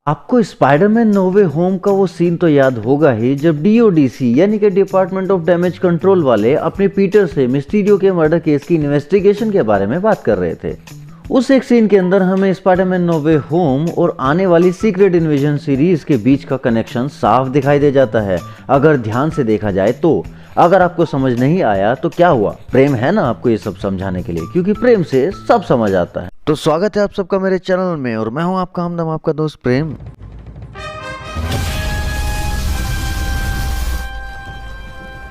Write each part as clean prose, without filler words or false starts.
आपको Spiderman no वे home का वो सीन तो याद होगा ही, जब डीओडीसी यानी कि डिपार्टमेंट ऑफ डैमेज कंट्रोल वाले अपने पीटर से मिस्टीरियो के मर्डर केस की इन्वेस्टिगेशन के बारे में बात कर रहे थे। उस एक सीन के अंदर हमें स्पाइडरमैन नो वे होम और आने वाली सीक्रेट इन्वेजन सीरीज के बीच का कनेक्शन साफ दिखाई दे जाता है, अगर ध्यान से देखा जाए तो। अगर आपको समझ नहीं आया तो क्या हुआ, प्रेम है ना आपको ये सब समझाने के लिए, क्योंकि प्रेम से सब समझ आता है। तो स्वागत है आप सबका मेरे चैनल में, और मैं हूं आपका हमदम, आपका दोस्त प्रेम।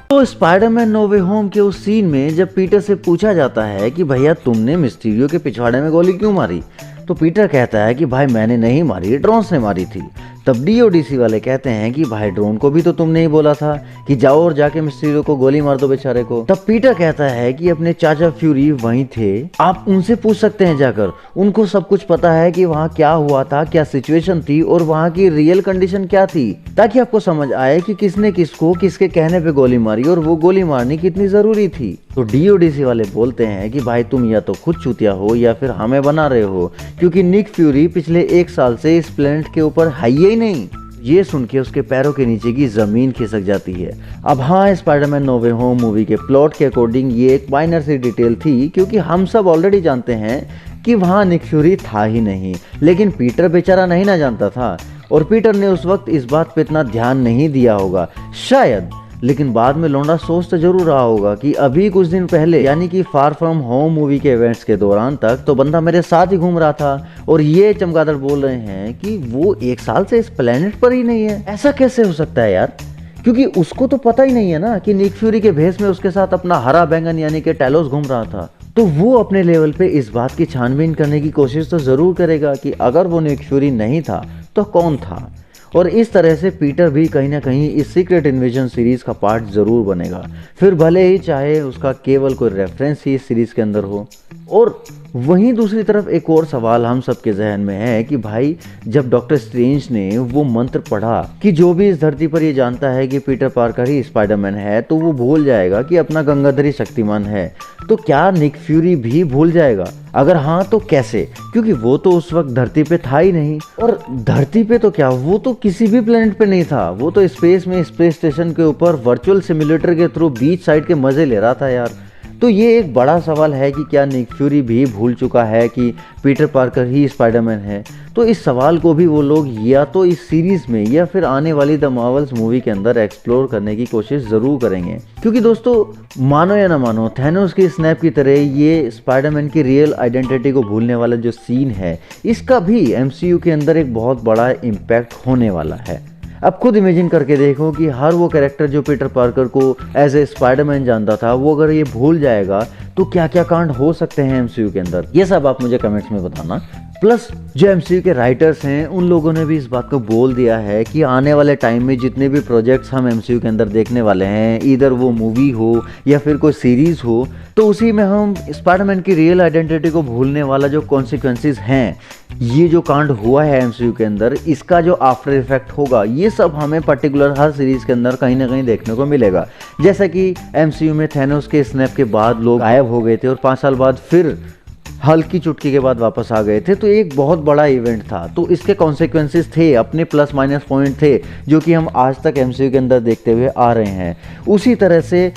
तो स्पाइडरमैन नो वे होम के उस सीन में जब पीटर से पूछा जाता है कि भैया तुमने मिस्टीरियो के पिछवाड़े में गोली क्यों मारी, तो पीटर कहता है कि भाई मैंने नहीं मारी, ड्रोन्स ने मारी थी। तब डीओडीसी वाले कहते हैं कि भाई ड्रोन को भी तो तुमने ही बोला था कि जाओ और जाके मिस्टीरियो को गोली मार दो बेचारे को। तब पीटर कहता है कि अपने चाचा फ्यूरी वहीं थे, आप उनसे पूछ सकते हैं जाकर, उनको सब कुछ पता है कि वहाँ क्या हुआ था, क्या सिचुएशन थी और वहाँ की रियल कंडीशन क्या थी, ताकि आपको समझ आए कि किसने किसको किसके कहने पे गोली मारी और वो गोली मारनी कितनी जरूरी थी। तो डीओडीसी वाले बोलते हैं कि भाई तुम या तो खुद चूतिया हो या फिर हमें बना रहे हो, क्योंकि निक फ्यूरी पिछले 1 साल से इस प्लेनेट के ऊपर है ही नहीं। ये सुन के उसके पैरों के नीचे की जमीन खिसक जाती है। अब हाँ, स्पाइडरमैन नो वे होम मूवी के प्लॉट के अकॉर्डिंग ये एक माइनर सी डिटेल थी, क्योंकि हम सब ऑलरेडी जानते हैं कि वहाँ निक फ्यूरी था ही नहीं, लेकिन पीटर बेचारा नहीं ना जानता था, और पीटर ने उस वक्त इस बात पे इतना ध्यान नहीं दिया होगा शायद। लेकिन बाद में लौंडा सोच तो जरूर रहा होगा कि अभी कुछ दिन पहले यानी कि फार फ्रॉम होम मूवी के इवेंट्स के दौरान तक तो बंदा मेरे साथ ही घूम रहा था, और ये चमगादड़ बोल रहे हैं कि वो 1 साल से इस प्लेनेट पर ही नहीं है। ऐसा कैसे हो सकता है यार, क्योंकि उसको तो पता ही नहीं है ना कि निक फ्यूरी के भेस में उसके साथ अपना हरा बैंगन यानी कि टैलोस घूम रहा था। तो वो अपने लेवल पे इस बात की छानबीन करने की कोशिश तो जरूर करेगा कि अगर वो निक फ्यूरी नहीं था तो कौन था। और इस तरह से पीटर भी कहीं ना कहीं इस सीक्रेट इन्वेजन सीरीज का पार्ट जरूर बनेगा, फिर भले ही चाहे उसका केवल कोई रेफरेंस ही इस सीरीज के अंदर हो। और वहीं दूसरी तरफ एक और सवाल हम सबके जहन में है कि भाई जब डॉक्टर स्ट्रेंज ने वो मंत्र पढ़ा कि जो भी इस धरती पर ये जानता है कि पीटर पार्कर ही स्पाइडरमैन है तो वो भूल जाएगा कि अपना गंगाधरी शक्तिमान है, तो क्या निक फ्यूरी भी भूल जाएगा? अगर हाँ तो कैसे, क्योंकि वो तो उस वक्त धरती पे था ही नहीं। और धरती पे तो क्या, वो तो किसी भी प्लेनेट पे नहीं था, वो तो स्पेस में स्पेस स्टेशन के ऊपर वर्चुअल सिमुलेटर के थ्रू बीच साइड के मजे ले रहा था यार। तो ये एक बड़ा सवाल है कि क्या निक फ्यूरी भी भूल चुका है कि पीटर पार्कर ही स्पाइडरमैन है? तो इस सवाल को भी वो लोग या तो इस सीरीज में या फिर आने वाली द मार्वल्स मूवी के अंदर एक्सप्लोर करने की कोशिश जरूर करेंगे, क्योंकि दोस्तों मानो या ना मानो, थैनोस की स्नैप की तरह ये स्पाइडरमैन की रियल आइडेंटिटी को भूलने वाला जो सीन है, इसका भी एमसीयू के अंदर एक बहुत बड़ा इम्पैक्ट होने वाला है। अब खुद इमेजिन करके देखो कि हर वो कैरेक्टर जो पीटर पार्कर को एज ए स्पाइडरमैन जानता था, वो अगर ये भूल जाएगा तो क्या क्या कांड हो सकते हैं एमसीयू के अंदर। ये सब आप मुझे कमेंट्स में बताना। प्लस जो एमसीयू के राइटर्स हैं उन लोगों ने भी इस बात को बोल दिया है कि आने वाले टाइम में जितने भी प्रोजेक्ट्स हम एमसीयू के अंदर देखने वाले हैं, इधर वो मूवी हो या फिर कोई सीरीज हो, तो उसी में हम स्पाइडरमैन की रियल आइडेंटिटी को भूलने वाला जो कॉन्सिक्वेंसेस हैं, ये जो कांड हुआ है एमसीयू के अंदर, इसका जो आफ्टर इफेक्ट होगा, ये सब हमें पर्टिकुलर हर सीरीज के अंदर कहीं ना कहीं देखने को मिलेगा। जैसा कि एमसीयू में थैनोस के स्नैप के बाद लोग गायब हो गए थे और 5 साल बाद फिर हल्की चुटकी के बाद वापस आ गए थे, तो एक बहुत बड़ा इवेंट था, तो इसके कॉन्सिक्वेंसेस थे, अपने प्लस माइनस पॉइंट थे, जो कि हम आज तक एमसीयू के अंदर देखते हुए आ रहे हैं। उसी तरह से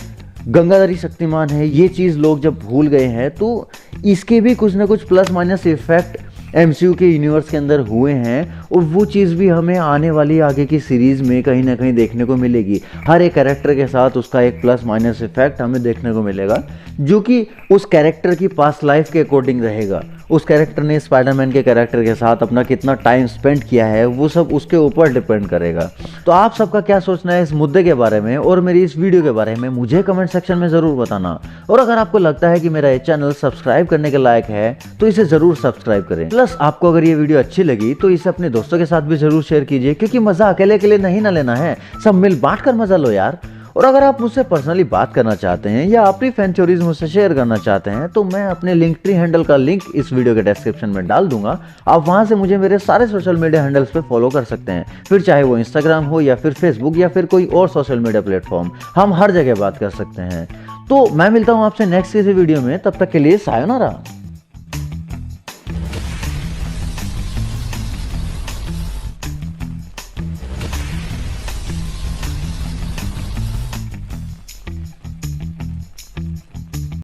गंगाधरी शक्तिमान है, ये चीज़ लोग जब भूल गए हैं तो इसके भी कुछ ना कुछ प्लस माइनस इफेक्ट एमसीयू के यूनिवर्स के अंदर हुए हैं, और वो चीज़ भी हमें आने वाली आगे की सीरीज़ में कहीं ना कहीं देखने को मिलेगी। हर एक कैरेक्टर के साथ उसका एक प्लस माइनस इफेक्ट हमें देखने को मिलेगा, जो कि उस कैरेक्टर की पास्ट लाइफ के अकॉर्डिंग रहेगा। उस कैरेक्टर ने स्पाइडरमैन के कैरेक्टर के साथ अपना कितना टाइम स्पेंड किया है, वो सब उसके ऊपर डिपेंड करेगा। तो आप सबका क्या सोचना है इस मुद्दे के बारे में और मेरी इस वीडियो के बारे में, मुझे कमेंट सेक्शन में ज़रूर बताना। और अगर आपको लगता है कि मेरा ये चैनल सब्सक्राइब करने के लायक है तो इसे ज़रूर सब्सक्राइब करें। प्लस आपको अगर ये वीडियो अच्छी लगी तो इसे अपने दोस्तों के साथ भी ज़रूर शेयर कीजिए, क्योंकि मज़ा अकेले अकेले नहीं ना लेना है, सब मिल बांट कर मज़ा लो यार। और अगर आप मुझसे पर्सनली बात करना चाहते हैं या अपनी फैन थ्योरीज मुझसे शेयर करना चाहते हैं, तो मैं अपने लिंक हैंडल का लिंक इस वीडियो के डिस्क्रिप्शन में डाल दूंगा। आप वहां से मुझे मेरे सारे सोशल मीडिया हैंडल्स पे फॉलो कर सकते हैं, फिर चाहे वो इंस्टाग्राम हो या फिर फेसबुक या फिर कोई और सोशल मीडिया प्लेटफॉर्म, हम हर जगह बात कर सकते हैं। तो मैं मिलता हूं आपसे नेक्स्ट किसी वीडियो में, तब तक के लिए सायोनारा।